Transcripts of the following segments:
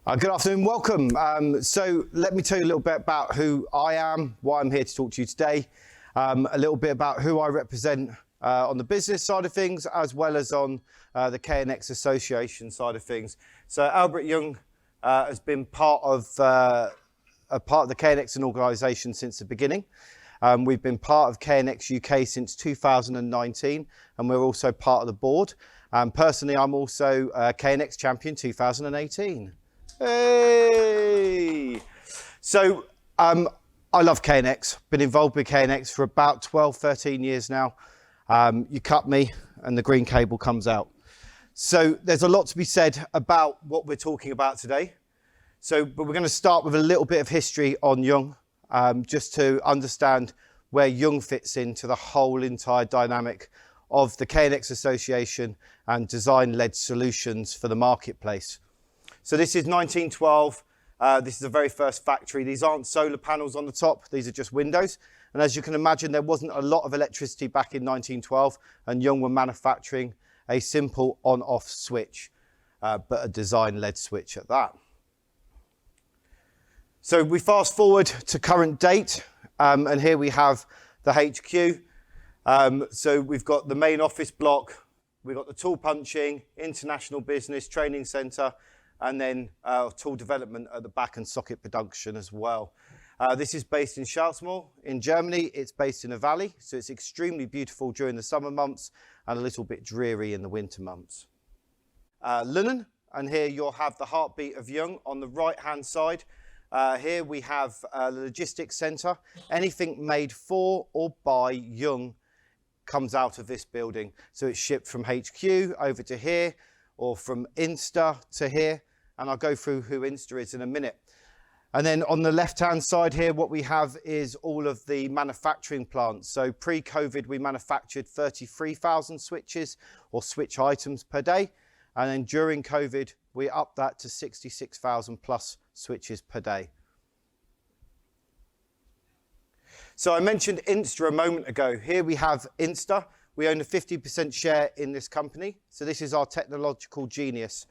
Good afternoon, welcome. So let me tell you a little bit about who I am, why I'm here to talk to you today, a little bit about who I represent on the business side of things, as well as on the KNX Association side of things. So Albert Jung has been part of the KNX organisation since the beginning. We've been part of KNX UK since 2019, and we're also part of the board. Personally, I'm also KNX Champion 2018. Hey! So I love KNX, been involved with KNX for about 12, 13 years now. You cut me and the green cable comes out. So there's a lot to be said about what we're talking about today. But we're going to start with a little bit of history on Jung, just to understand where Jung fits into the whole entire dynamic of the KNX Association and design-led solutions for the marketplace. So this is 1912. This is the very first factory. These aren't solar panels on the top. These are just windows. And as you can imagine, there wasn't a lot of electricity back in 1912, and Jung were manufacturing a simple on-off switch, but a design-led switch at that. So we fast forward to current date, and here we have the HQ. So we've got the main office block, we've got the tool punching, international business, training centre, and then tool development at the back and socket production as well. This is based in Schwarzmühl in Germany. It's based in a valley, so it's extremely beautiful during the summer months and a little bit dreary in the winter months. Linen, and here you'll have the heartbeat of Jung on the right-hand side. Here we have the logistics centre. Anything made for or by Jung comes out of this building. So it's shipped from HQ over to here, or from Insta to here, and I'll go through who Insta is in a minute. And then on the left-hand side here, what we have is all of the manufacturing plants. So pre-COVID, we manufactured 33,000 switches or switch items per day. And then during COVID, we upped that to 66,000 plus switches per day. So I mentioned Insta a moment ago. Here we have Insta. We own a 50% share in this company. So this is our technological genius.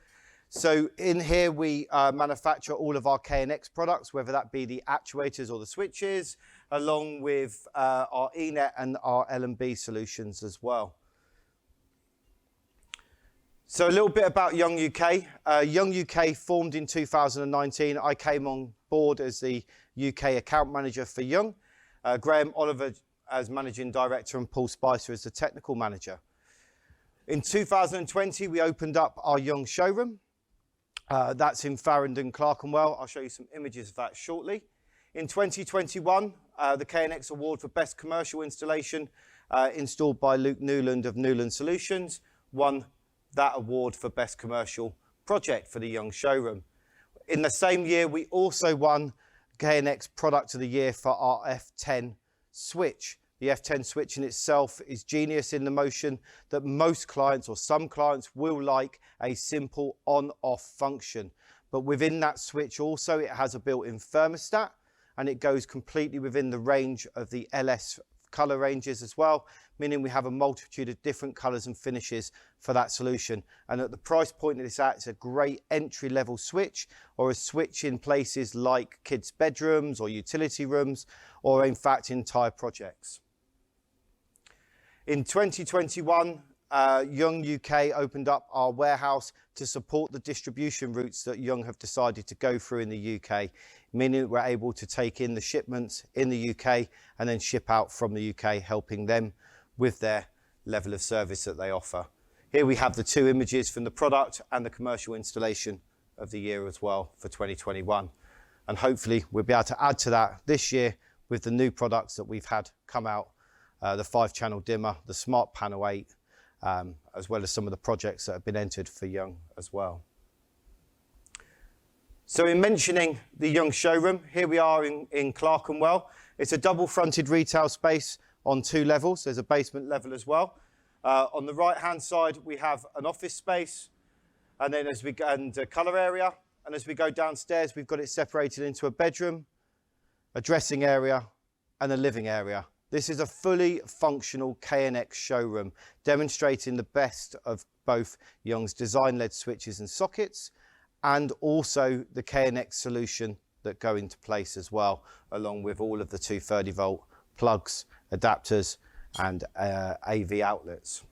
So in here, we manufacture all of our KNX products, whether that be the actuators or the switches, along with our ENET and our L&B solutions as well. So a little bit about Jung UK. Jung UK formed in 2019. I came on board as the UK account manager for Jung. Graham Oliver as managing director and Paul Spicer as the technical manager. In 2020, we opened up our Jung showroom. That's in Farringdon, Clerkenwell. I'll show you some images of that shortly. In 2021, the KNX Award for Best Commercial Installation, installed by Luke Newland of Newland Solutions, won that award for Best Commercial Project for the Jung showroom. In the same year, we also won KNX Product of the Year for our F10 Switch. The F10 Switch in itself is genius in the motion that most clients, or some clients, will like a simple on-off function. But within that switch also, it has a built-in thermostat, and it goes completely within the range of the LS color ranges as well, meaning we have a multitude of different colors and finishes for that solution. And at the price point that it's at, it's a great entry-level switch, or a switch in places like kids' bedrooms or utility rooms, or in fact entire projects. In 2021, Jung UK opened up our warehouse to support the distribution routes that Jung have decided to go through in the UK, meaning that we're able to take in the shipments in the UK and then ship out from the UK, helping them with their level of service that they offer. Here we have the two images from the product and the commercial installation of the year as well for 2021. And hopefully we'll be able to add to that this year with the new products that we've had come out, the 5-channel dimmer, the Smart Panel 8, as well as some of the projects that have been entered for Jung as well. So in mentioning the Jung showroom, here we are in Clerkenwell. It's a double-fronted retail space on 2 levels. There's a basement level as well. On the right-hand side, we have an office space, and then and a colour area. And as we go downstairs, we've got it separated into a bedroom, a dressing area, and a living area. This is a fully functional KNX showroom, demonstrating the best of both Jung's design-led switches and sockets, and also the KNX solution that go into place as well, along with all of the 230 volt plugs, adapters, and AV outlets.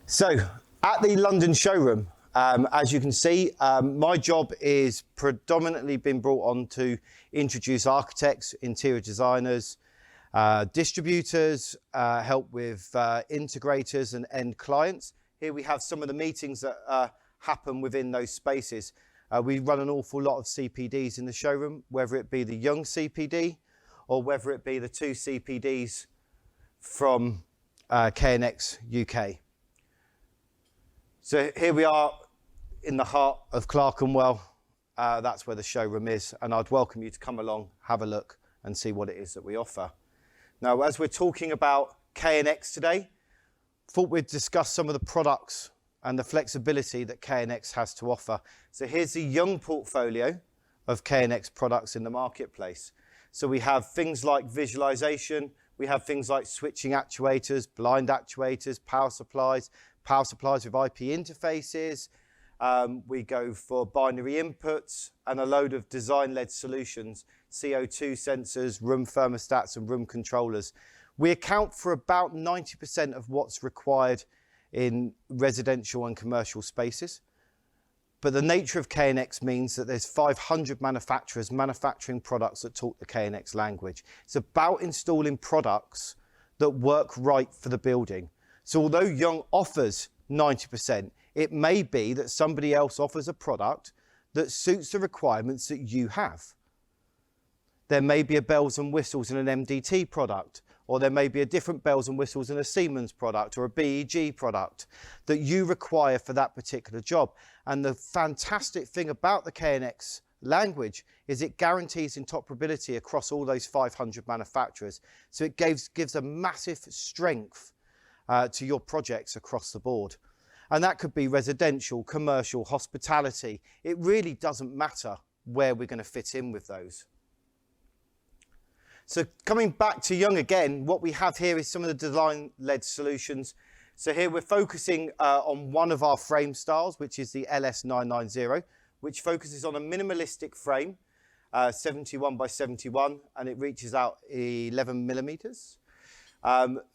So at the London showroom, as you can see, my job is predominantly been brought on to introduce architects, interior designers, distributors, help with integrators and end clients. Here we have some of the meetings that happen within those spaces. We run an awful lot of CPDs in the showroom, whether it be the Jung CPD or whether it be the 2 CPDs from KNX UK. So here we are in the heart of Clerkenwell. That's where the showroom is, and I'd welcome you to come along, have a look, and see what it is that we offer. Now, as we're talking about KNX today, thought we'd discuss some of the products and the flexibility that KNX has to offer. So here's the Jung portfolio of KNX products in the marketplace. So we have things like visualization, we have things like switching actuators, blind actuators, power supplies with IP interfaces. We go for binary inputs and a load of design-led solutions, CO2 sensors, room thermostats, and room controllers. We account for about 90% of what's required in residential and commercial spaces. But the nature of KNX means that there's 500 manufacturers manufacturing products that talk the KNX language. It's about installing products that work right for the building. So although Jung offers 90%, it may be that somebody else offers a product that suits the requirements that you have. There may be a bells and whistles in an MDT product, or there may be a different bells and whistles in a Siemens product or a BEG product that you require for that particular job. And the fantastic thing about the KNX language is it guarantees interoperability across all those 500 manufacturers. So it gives a massive strength to your projects across the board. And that could be residential, commercial, hospitality. It really doesn't matter where we're going to fit in with those. So coming back to Jung again, what we have here is some of the design-led solutions. So here we're focusing on one of our frame styles, which is the LS990, which focuses on a minimalistic frame, 71 by 71, and it reaches out 11 millimeters.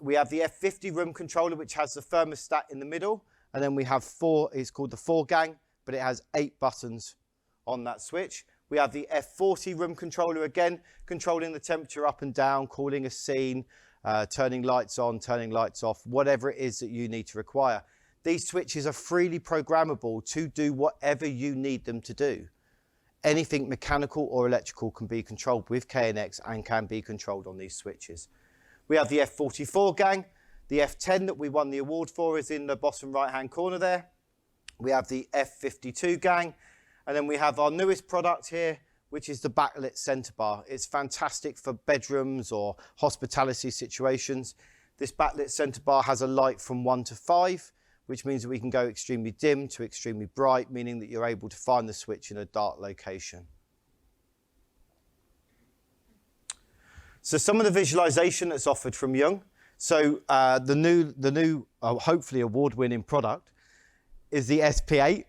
We have the F50 room controller, which has the thermostat in the middle. And then we have it's called the 4-gang, but it has 8 buttons on that switch. We have the F40 room controller, again, controlling the temperature up and down, calling a scene, turning lights on, turning lights off, whatever it is that you need to require. These switches are freely programmable to do whatever you need them to do. Anything mechanical or electrical can be controlled with KNX and can be controlled on these switches. We have the F44 gang. The F10 that we won the award for is in the bottom right-hand corner there. We have the F52 gang. And then we have our newest product here, which is the backlit centre bar. It's fantastic for bedrooms or hospitality situations. This backlit centre bar has a light from 1 to 5, which means that we can go extremely dim to extremely bright, meaning that you're able to find the switch in a dark location. So some of the visualization that's offered from Jung. So the new hopefully award-winning product is the SP8.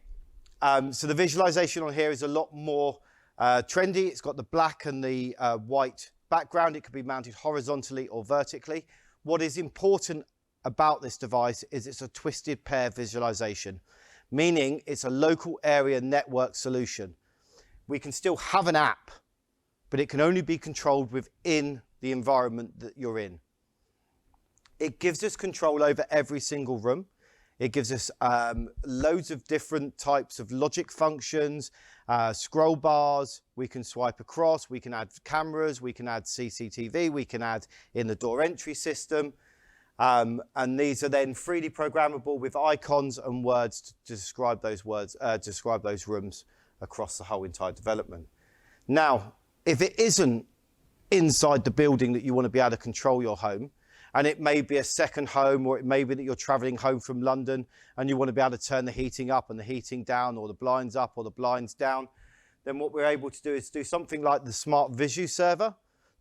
So the visualization on here is a lot more trendy. It's got the black and the white background. It can be mounted horizontally or vertically. What is important about this device is it's a twisted pair visualization, meaning it's a local area network solution. We can still have an app, but it can only be controlled within the environment that you're in. It gives us control over every single room. It gives us loads of different types of logic functions, scroll bars. We can swipe across. We can add cameras. We can add CCTV. We can add in the door entry system. And these are then freely programmable with icons and words to describe those describe those rooms across the whole entire development. Now, if it isn't inside the building that you want to be able to control your home, and it may be a second home, or it may be that you're traveling home from London and you want to be able to turn the heating up and the heating down, or the blinds up or the blinds down, then what we're able to do is do something like the Smart Visu server.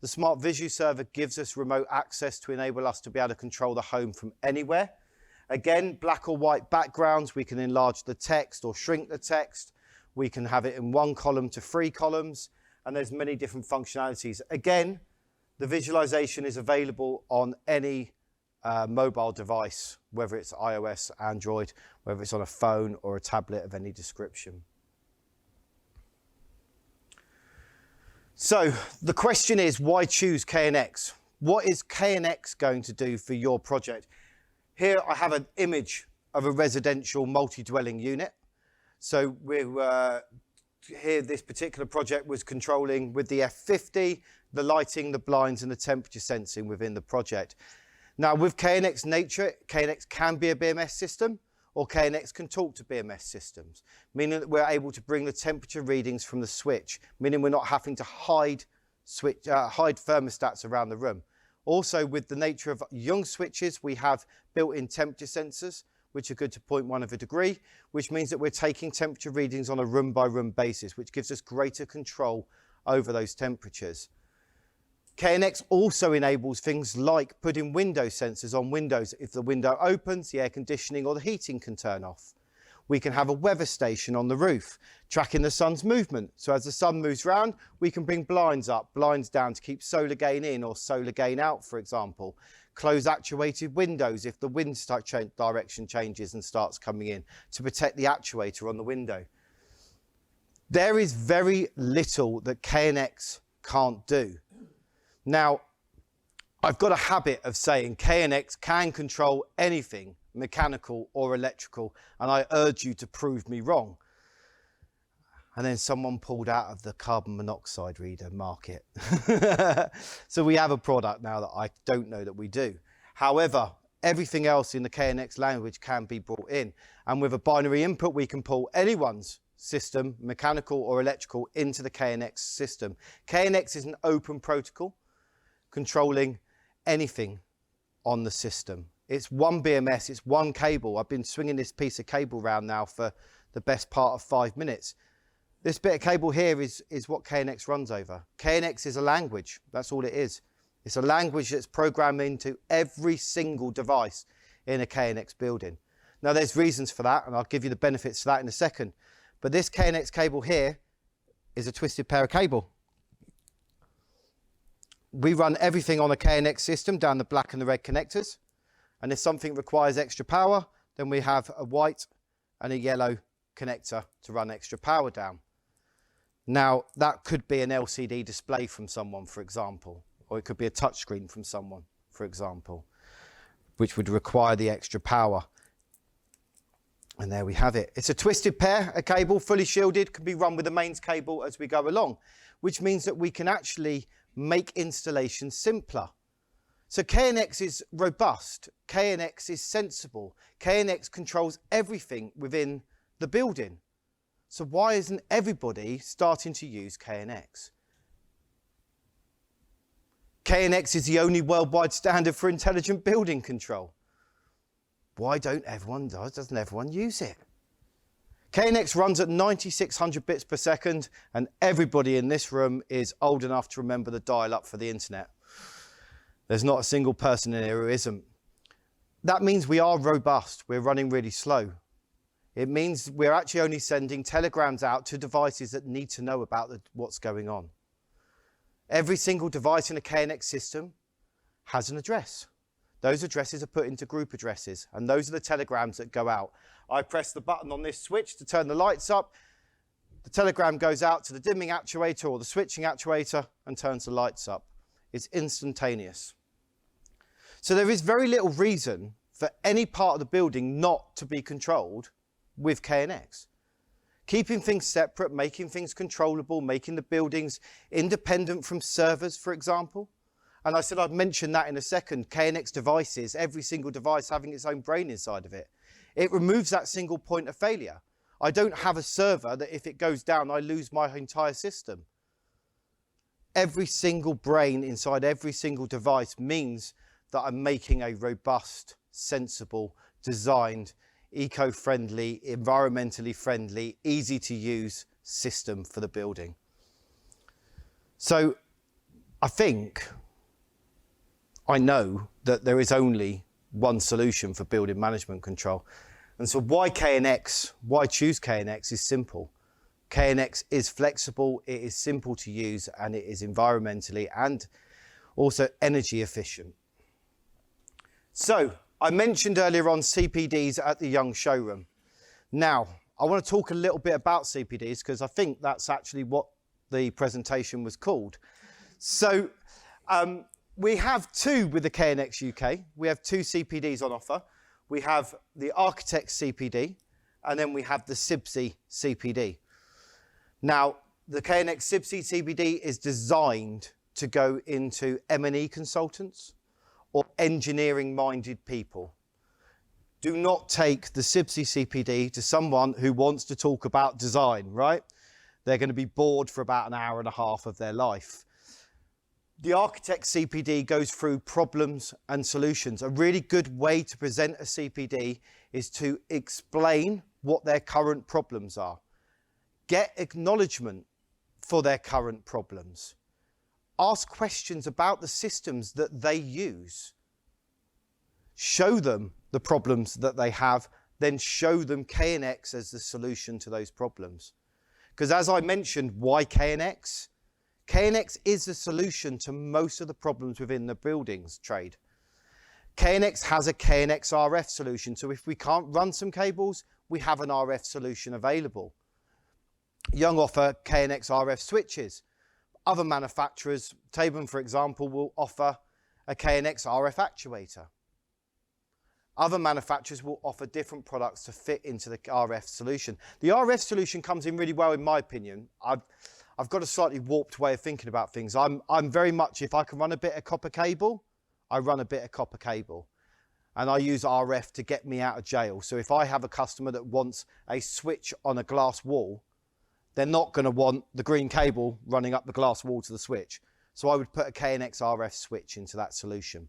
The Smart Visu server gives us remote access to enable us to be able to control the home from anywhere. Again, black or white backgrounds, we can enlarge the text or shrink the text. We can have it in 1 column to 3 columns, and there's many different functionalities. Again, the visualization is available on any mobile device, whether it's iOS, Android, whether it's on a phone or a tablet of any description. So the question is, why choose KNX? What is KNX going to do for your project? Here I have an image of a residential multi-dwelling unit. So here this particular project was controlling with the F50, the lighting, the blinds and the temperature sensing within the project. Now with KNX nature, KNX can be a BMS system or KNX can talk to BMS systems, meaning that we're able to bring the temperature readings from the switch, meaning we're not having to hide thermostats around the room. Also, with the nature of Jung switches, we have built-in temperature sensors, which are good to 0.1 of a degree, which means that we're taking temperature readings on a room-by-room basis, which gives us greater control over those temperatures. KNX also enables things like putting window sensors on windows. If the window opens, the air conditioning or the heating can turn off. We can have a weather station on the roof, tracking the sun's movement. So as the sun moves around, we can bring blinds up, blinds down to keep solar gain in or solar gain out, for example. Close actuated windows if the wind direction changes and starts coming in to protect the actuator on the window. There is very little that KNX can't do. Now, I've got a habit of saying KNX can control anything, mechanical or electrical, and I urge you to prove me wrong. And then someone pulled out of the carbon monoxide reader market. So we have a product now that I don't know that we do. However, everything else in the KNX language can be brought in. And with a binary input, we can pull anyone's system, mechanical or electrical, into the KNX system. KNX is an open protocol controlling anything on the system. It's one BMS, it's one cable. I've been swinging this piece of cable around now for the best part of 5 minutes. This bit of cable here is what KNX runs over. KNX is a language, that's all it is. It's a language that's programmed into every single device in a KNX building. Now there's reasons for that, and I'll give you the benefits for that in a second. But this KNX cable here is a twisted pair of cable. We run everything on a KNX system down the black and the red connectors. And if something requires extra power, then we have a white and a yellow connector to run extra power down. Now, that could be an LCD display from someone, for example, or it could be a touchscreen from someone, for example, which would require the extra power. And there we have it. It's a twisted pair, a cable, fully shielded, can be run with the mains cable as we go along, which means that we can actually make installation simpler. So KNX is robust, KNX is sensible, KNX controls everything within the building. So why isn't everybody starting to use KNX? KNX is the only worldwide standard for intelligent building control. Why doesn't everyone use it? KNX runs at 9600 bits per second, and everybody in this room is old enough to remember the dial-up for the internet. There's not a single person in here who isn't. That means we are robust. We're running really slow. It means we're actually only sending telegrams out to devices that need to know about what's going on. Every single device in a KNX system has an address. Those addresses are put into group addresses, and those are the telegrams that go out. I press the button on this switch to turn the lights up. The telegram goes out to the dimming actuator or the switching actuator and turns the lights up. It's instantaneous. So there is very little reason for any part of the building not to be controlled with KNX. Keeping things separate, making things controllable, making the buildings independent from servers, for example. And I said I'd mention that in a second. KNX devices, every single device having its own brain inside of it. It removes that single point of failure. I don't have a server that if it goes down, I lose my entire system. Every single brain inside every single device means that I'm making a robust, sensible, designed, eco-friendly, environmentally friendly, easy to use system for the building. So I know that there is only one solution for building management control. And so why KNX, why choose KNX is simple. KNX is flexible, it is simple to use, and it is environmentally and also energy efficient. So I mentioned earlier on CPDs at the Jung showroom. Now, I want to talk a little bit about CPDs because I think that's actually what the presentation was called. So we have two with the KNX UK. We have two CPDs on offer. We have the Architect CPD, and then we have the CIBSE CPD. Now, the KNX CIBSE CPD is designed to go into M&E consultants or engineering-minded people. Do not take the CIBSE CPD to someone who wants to talk about design, right? They're going to be bored for about an hour and a half of their life. The Architect CPD goes through problems and solutions. A really good way to present a CPD is to explain what their current problems are. Get acknowledgement for their current problems. Ask questions about the systems that they use. Show them the problems that they have, then show them KNX as the solution to those problems. Because as I mentioned, why KNX? KNX is the solution to most of the problems within the buildings trade. KNX has a KNX RF solution, so if we can't run some cables, we have an RF solution available. Jung offer KNX RF switches. Other manufacturers, Taban for example, will offer a KNX RF actuator. Other manufacturers will offer different products to fit into the RF solution. The RF solution comes in really well in my opinion. I've got a slightly warped way of thinking about things. I'm very much, if I can run a bit of copper cable, I run a bit of copper cable. And I use RF to get me out of jail. So if I have a customer that wants a switch on a glass wall, they're not going to want the green cable running up the glass wall to the switch. So I would put a KNX RF switch into that solution.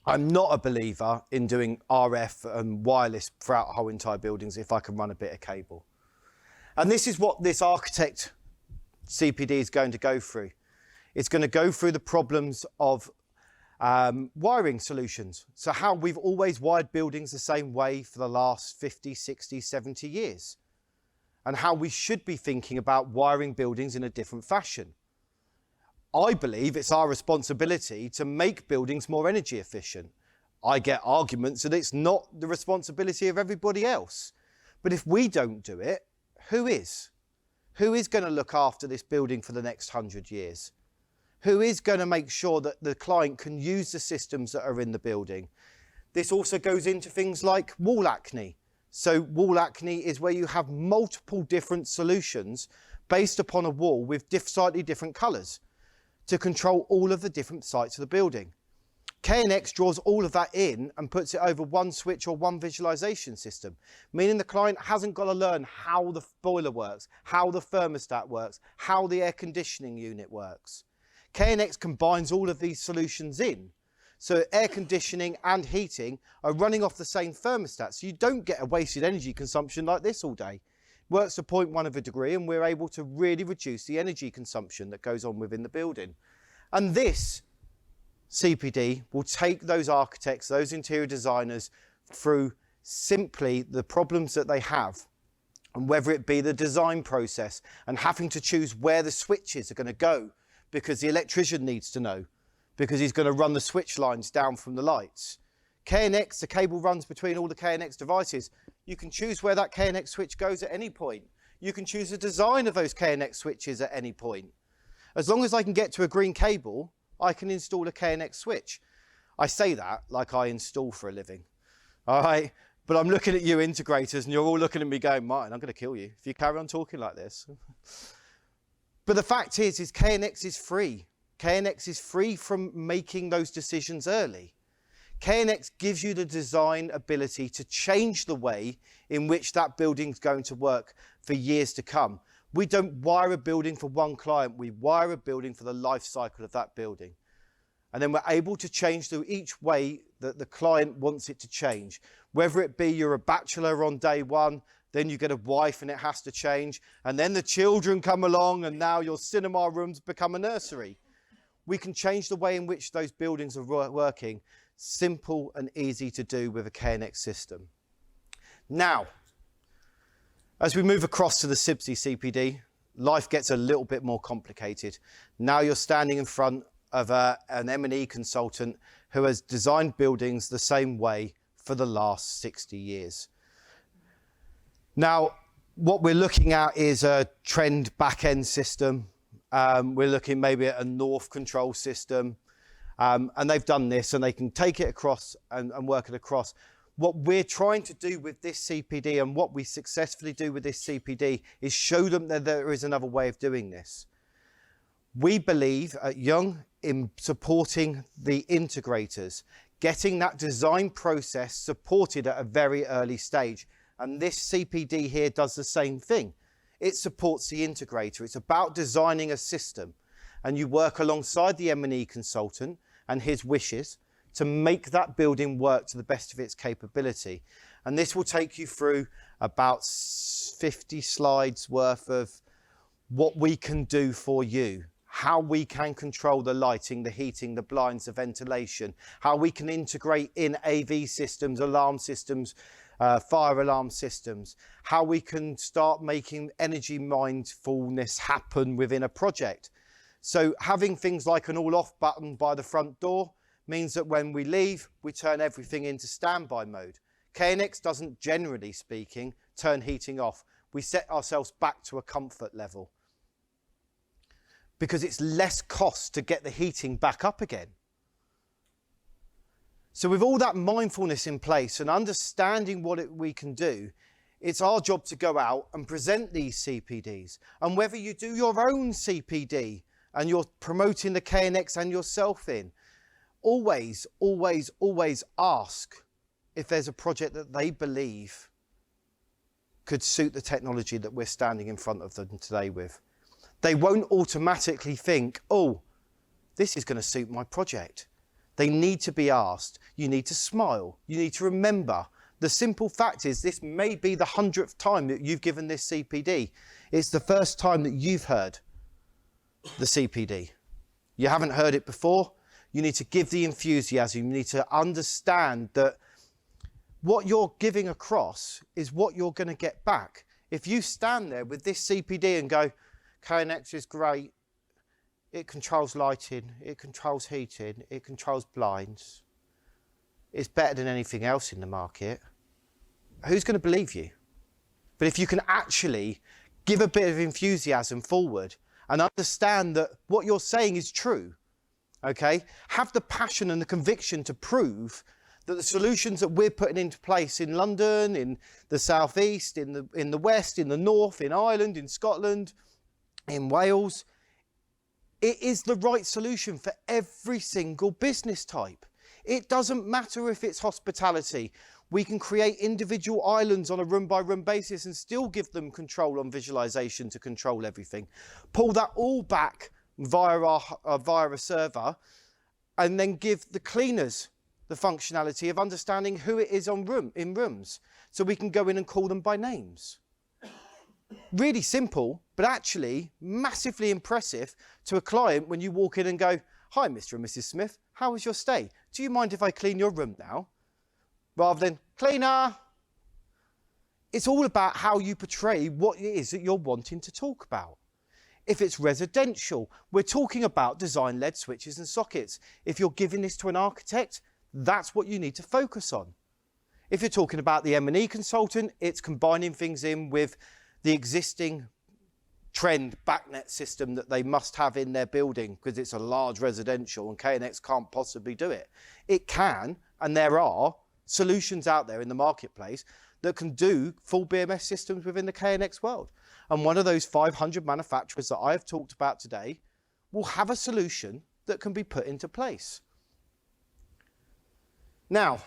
I'm not a believer in doing RF and wireless throughout whole entire buildings if I can run a bit of cable. And this is what this Architect CPD is going to go through. It's going to go through the problems of wiring solutions. So how we've always wired buildings the same way for the last 50, 60, 70 years. And how we should be thinking about wiring buildings in a different fashion. I believe it's our responsibility to make buildings more energy efficient. I get arguments that it's not the responsibility of everybody else. But if we don't do it, who is? Who is going to look after this building for the next 100 years? Who is going to make sure that the client can use the systems that are in the building? This also goes into things like wall acne. So wall acne is where you have multiple different solutions based upon a wall with slightly different colours to control all of the different sites of the building. KNX draws all of that in and puts it over one switch or one visualization system, meaning the client hasn't got to learn how the boiler works, how the thermostat works, how the air conditioning unit works. KNX combines all of these solutions in. So air conditioning and heating are running off the same thermostat. So you don't get a wasted energy consumption like this all day. Works to 0.1 of a degree and we're able to really reduce the energy consumption that goes on within the building. And this CPD will take those architects, those interior designers through simply the problems that they have. And whether it be the design process and having to choose where the switches are going to go because the electrician needs to know, because he's going to run the switch lines down from the lights. KNX, the cable runs between all the KNX devices. You can choose where that KNX switch goes at any point. You can choose the design of those KNX switches at any point. As long as I can get to a green cable, I can install a KNX switch. I say that like I install for a living, all right? But I'm looking at you integrators and you're all looking at me going, Martin, I'm going to kill you if you carry on talking like this. But the fact is KNX is free. KNX is free from making those decisions early. KNX gives you the design ability to change the way in which that building's going to work for years to come. We don't wire a building for one client, we wire a building for the life cycle of that building. And then we're able to change through each way that the client wants it to change. Whether it be you're a bachelor on day one, then you get a wife and it has to change, and then the children come along and now your cinema rooms become a nursery. We can change the way in which those buildings are working simple and easy to do with a KNX system. Now, as we move across to the SIBSI CPD, life gets a little bit more complicated. Now you're standing in front of an M&E consultant who has designed buildings the same way for the last 60 years. Now, what we're looking at is a trend back-end system. We're looking maybe at a north control system. And they've done this and they can take it across and work it across. What we're trying to do with this CPD and what we successfully do with this CPD is show them that there is another way of doing this. We believe at Jung in supporting the integrators, getting that design process supported at a very early stage. And this CPD here does the same thing. It supports the integrator. It's about designing a system, and you work alongside the M&E consultant and his wishes to make that building work to the best of its capability. And this will take you through about 50 slides worth of what we can do for you, how we can control the lighting, the heating, the blinds, the ventilation, how we can integrate in AV systems, alarm systems, fire alarm systems, how we can start making energy mindfulness happen within a project. So having things like an all-off button by the front door means that when we leave, we turn everything into standby mode. KNX doesn't, generally speaking, turn heating off. We set ourselves back to a comfort level because it's less cost to get the heating back up again. So with all that mindfulness in place and understanding what we can do, it's our job to go out and present these CPDs. And whether you do your own CPD and you're promoting the KNX and yourself in, always, always, always ask if there's a project that they believe could suit the technology that we're standing in front of them today with. They won't automatically think, oh, this is going to suit my project. They need to be asked. You need to smile. You need to remember. The simple fact is this may be the 100th time that you've given this CPD. It's the first time that you've heard the CPD. You haven't heard it before. You need to give the enthusiasm. You need to understand that what you're giving across is what you're going to get back. If you stand there with this CPD and go, KNX is great, it controls lighting, it controls heating, it controls blinds, it's better than anything else in the market, who's going to believe you? But if you can actually give a bit of enthusiasm forward and understand that what you're saying is true, okay? Have the passion and the conviction to prove that the solutions that we're putting into place in London, in the southeast, in the west, in the north, in Ireland, in Scotland, in Wales, it is the right solution for every single business type. It doesn't matter if it's hospitality. We can create individual islands on a room-by-room basis and still give them control on visualization to control everything. Pull that all back via a server and then give the cleaners the functionality of understanding who it is in rooms, so we can go in and call them by names. Really simple, but actually massively impressive to a client when you walk in and go, hi, Mr. and Mrs. Smith, how was your stay? Do you mind if I clean your room now? Rather than, cleaner. It's all about how you portray what it is that you're wanting to talk about. If it's residential, we're talking about design-led switches and sockets. If you're giving this to an architect, that's what you need to focus on. If you're talking about the M&E consultant, it's combining things in with the existing trend backnet system that they must have in their building because it's a large residential and KNX can't possibly do it. It can, and there are solutions out there in the marketplace that can do full BMS systems within the KNX world. And one of those 500 manufacturers that I have talked about today will have a solution that can be put into place. Now,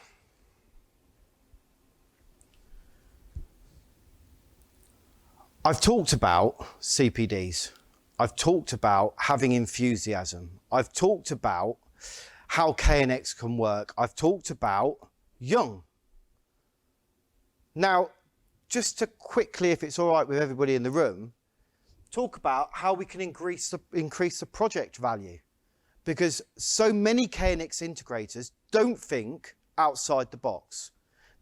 I've talked about CPDs. I've talked about having enthusiasm. I've talked about how KNX can work. I've talked about Jung. Now, just to quickly, if it's all right with everybody in the room, talk about how we can increase the project value. because so many KNX integrators don't think outside the box.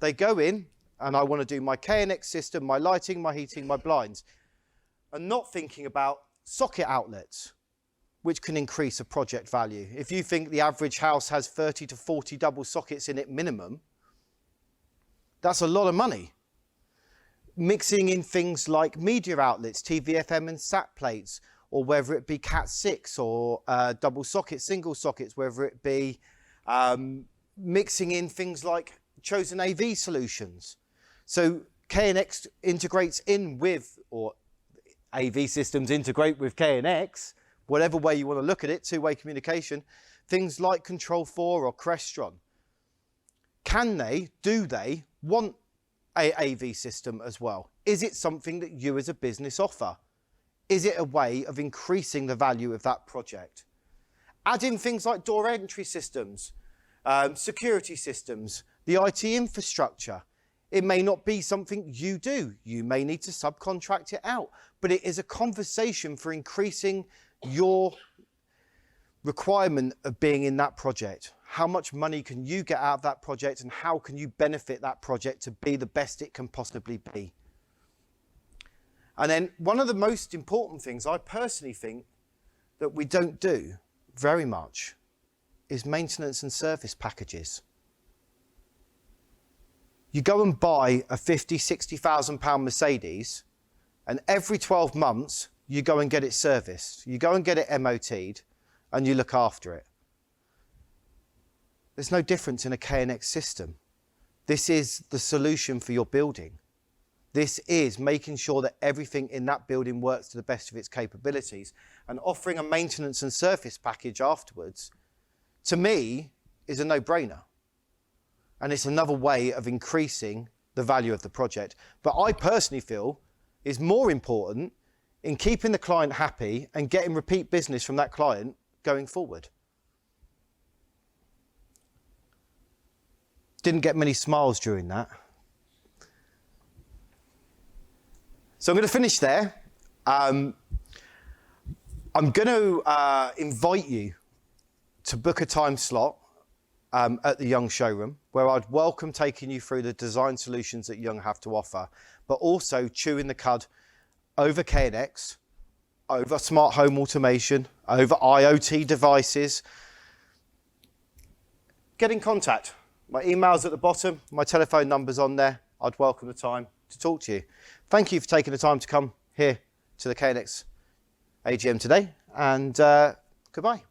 They go in, and I want to do my KNX system, my lighting, my heating, my blinds, and not thinking about socket outlets, which can increase a project value. If you think the average house has 30 to 40 double sockets in it minimum, that's a lot of money. Mixing in things like media outlets, TV, FM and SAT plates, or whether it be Cat6 or double sockets, single sockets, whether it be mixing in things like chosen AV solutions. So KNX integrates in with, or AV systems integrate with KNX, whatever way you want to look at it, two-way communication, things like Control 4 or Crestron. Can they, do they want a AV system as well? Is it something that you as a business offer? Is it a way of increasing the value of that project? Add in things like door entry systems, security systems, the IT infrastructure. It may not be something you do. You may need to subcontract it out, but it is a conversation for increasing your requirement of being in that project. How much money can you get out of that project, and how can you benefit that project to be the best it can possibly be? And then one of the most important things I personally think that we don't do very much is maintenance and service packages. You go and buy a 50, 60,000 pound Mercedes, and every 12 months you go and get it serviced. You go and get it MOT'd, and you look after it. There's no difference in a KNX system. This is the solution for your building. This is making sure that everything in that building works to the best of its capabilities, and offering a maintenance and service package afterwards, to me, is a no-brainer. And it's another way of increasing the value of the project. But I personally feel is more important in keeping the client happy and getting repeat business from that client going forward. Didn't get many smiles during that. So I'm going to finish there. I'm going to invite you to book a time slot at the Jung showroom, where I'd welcome taking you through the design solutions that Jung have to offer, but also chewing the cud over KNX, over smart home automation, over IoT devices. Get in contact. My email's at the bottom, my telephone number's on there. I'd welcome the time to talk to you. Thank you for taking the time to come here to the KNX AGM today, and goodbye.